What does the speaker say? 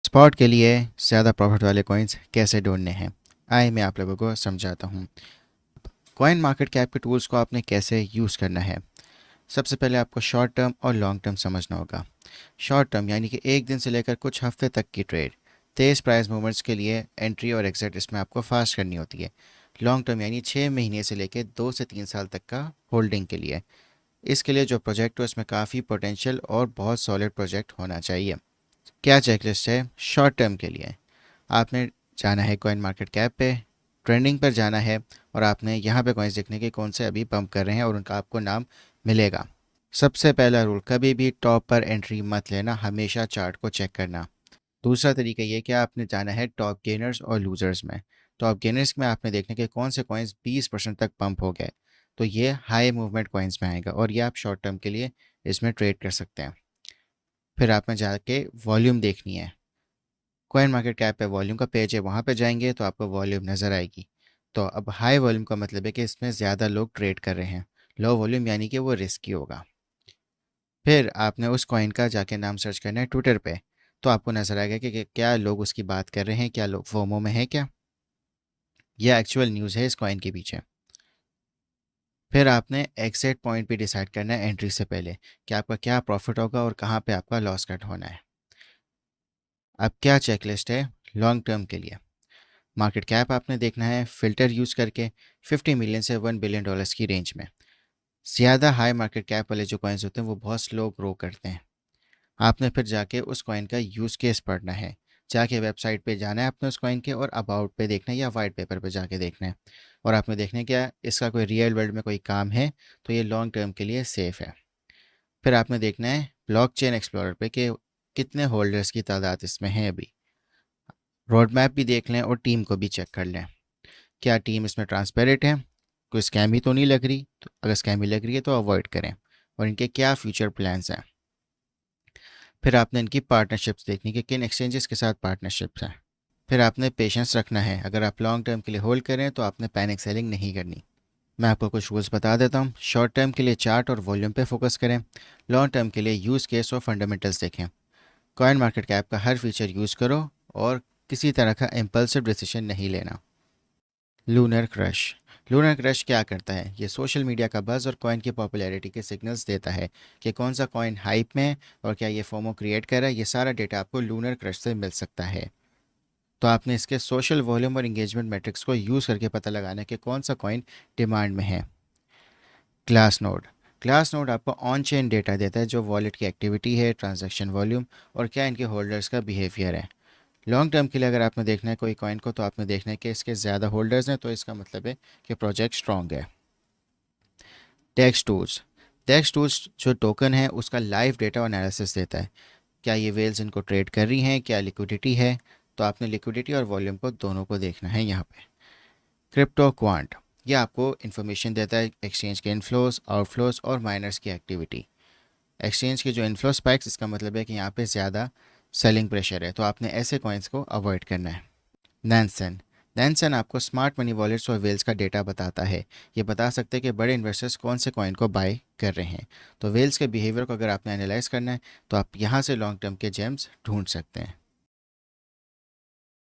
Spot के लिए ज़्यादा प्रॉफिट वाले कॉइन्स कैसे ढूंढने हैं, आइए मैं आप लोगों को समझाता हूँ। कॉइन मार्केट कैप के टूल्स को आपने कैसे यूज़ करना है। सबसे पहले आपको शॉर्ट टर्म और लॉन्ग टर्म समझना होगा। शॉर्ट टर्म यानी कि एक दिन से लेकर कुछ हफ्ते तक की ट्रेड, तेज़ प्राइस मूवमेंट्स के लिए एंट्री और एग्जिट इसमें आपको फास्ट करनी होती है। लॉन्ग टर्म यानी 6 महीने से लेकर 2 से 3 साल तक का होल्डिंग के लिए। इसके लिए जो प्रोजेक्ट हो इसमें काफ़ी पोटेंशियल और बहुत सॉलिड प्रोजेक्ट होना चाहिए। क्या चेकलिस्ट है शॉर्ट टर्म के लिए? आपने जाना है कॉइन मार्केट कैप पे, ट्रेंडिंग पर जाना है और आपने यहाँ पे कॉइन्स देखने के कौन से अभी पंप कर रहे हैं और उनका आपको नाम मिलेगा। सबसे पहला रूल, कभी भी टॉप पर एंट्री मत लेना, हमेशा चार्ट को चेक करना। दूसरा तरीका ये कि आपने जाना है टॉप गेनर्स और लूजर्स में। टॉप गेनर्स में आपने देखने के कौन से कॉइन्स 20% तक पंप हो गए, तो ये हाई मूवमेंट कॉइन्स में आएगा और ये आप शॉर्ट टर्म के लिए इसमें ट्रेड कर सकते हैं। फिर आपने जाके वॉल्यूम देखनी है। कॉइन मार्केट कैप पे वॉल्यूम का पेज है, वहाँ पे जाएंगे तो आपको वॉल्यूम नज़र आएगी। तो अब हाई वॉल्यूम का मतलब है कि इसमें ज़्यादा लोग ट्रेड कर रहे हैं। लो वॉल्यूम यानी कि वो रिस्की होगा। फिर आपने उस कॉइन का जाके नाम सर्च करना है ट्विटर पे, तो आपको नज़र आएगा कि क्या लोग उसकी बात कर रहे हैं, क्या लोग फोमो में है, क्या यह एक्चुअल न्यूज़ है इस कॉइन के पीछे। फिर आपने एग्जिट पॉइंट भी डिसाइड करना है एंट्री से पहले, कि आपका क्या प्रॉफिट होगा और कहाँ पे आपका लॉस कट होना है। अब क्या चेकलिस्ट है लॉन्ग टर्म के लिए? मार्केट कैप आपने देखना है फिल्टर यूज़ करके 50 मिलियन से $1 बिलियन की रेंज में। ज़्यादा हाई मार्केट कैप वाले जो कॉइन्स होते हैं वो बहुत स्लो ग्रो करते हैं। आपने फिर जाके उस कॉइन का यूज़ केस पढ़ना है। जाके वेबसाइट पे जाना है आपने उस कॉइन के और अबाउट पे देखना है या वाइट पेपर पे जाके देखना है। और आपने देखना है क्या इसका कोई रियल वर्ल्ड में कोई काम है, तो ये लॉन्ग टर्म के लिए सेफ़ है। फिर आपने देखना है ब्लॉकचेन एक्सप्लोरर पे कि कितने होल्डर्स की तादाद इसमें है अभी। रोड मैप भी देख लें और टीम को भी चेक कर लें, क्या टीम इसमें ट्रांसपेरेंट है, कोई स्कैम ही तो नहीं लग रही। तो अगर स्कैम ही लग रही है तो अवॉइड करें। और इनके क्या फ्यूचर प्लान्स हैं। फिर आपने इनकी पार्टनरशिप्स देखनी कि किन एक्सचेंजेस के साथ पार्टनरशिप्स हैं। फिर आपने पेशेंस रखना है, अगर आप लॉन्ग टर्म के लिए होल्ड करें तो आपने पैनिक सेलिंग नहीं करनी। मैं आपको कुछ रूल्स बता देता हूँ। शॉर्ट टर्म के लिए चार्ट और वॉल्यूम पे फोकस करें। लॉन्ग टर्म के लिए यूज़ केस और फंडामेंटल्स देखें। कॉइन मार्केट कैप का हर फीचर यूज़ करो और किसी तरह का इम्पल्सिव डिसीजन नहीं लेना। Lunar crush. लूनर क्रश क्या करता है? ये सोशल मीडिया का बज़ और कॉइन की पॉपुलैरिटी के सिग्नल्स देता है कि कौन सा कॉइन हाइप में है और क्या ये फोमो क्रिएट कर रहा है। ये सारा डेटा आपको लूनर क्रश से मिल सकता है। तो आपने इसके सोशल वॉल्यूम और इंगेजमेंट मैट्रिक्स को यूज़ करके पता लगाना है कि कौन सा कॉइन डिमांड में है। Glass node. ग्लास नोड आपको ऑन चेन डेटा देता है, जो वॉलेट की एक्टिविटी है, ट्रांजैक्शन वॉल्यूम और क्या इनके होल्डर्स का बिहेवियर है। लॉन्ग टर्म के लिए अगर आपने देखना है कोई कॉइन को, तो आपने देखना है कि इसके ज़्यादा होल्डर्स हैं, तो इसका मतलब है कि प्रोजेक्ट स्ट्रॉन्ग है। Tax tools. टेक्स टूल्स जो टोकन है उसका लाइव डेटा और एनालिसिस देता है, क्या ये वेल्स इनको ट्रेड कर रही हैं, क्या लिक्विडिटी है। तो आपने लिक्विडिटी और वॉल्यूम को दोनों को देखना है यहाँ पे। क्रिप्टो क्वांट, ये आपको इन्फॉर्मेशन देता है एक्सचेंज के इनफ्लोज, आउटफ्लोज और माइनर्स की एक्टिविटी। एक्सचेंज के जो इनफ्लो स्पाइक्स, इसका मतलब है कि यहाँ पे ज़्यादा सेलिंग प्रेशर है, तो आपने ऐसे कॉइन्स को अवॉइड करना है। नैनसन। नैनसन आपको स्मार्ट मनी वॉलेट्स और वेल्स का डेटा बताता है। ये बता सकते हैं कि बड़े इन्वेस्टर्स कौन से कॉइन को बाय कर रहे हैं। तो वेल्स के बिहेवियर को अगर आपने एनालाइज करना है तो आप यहाँ से लॉन्ग टर्म के जेम्स ढूंढ सकते हैं।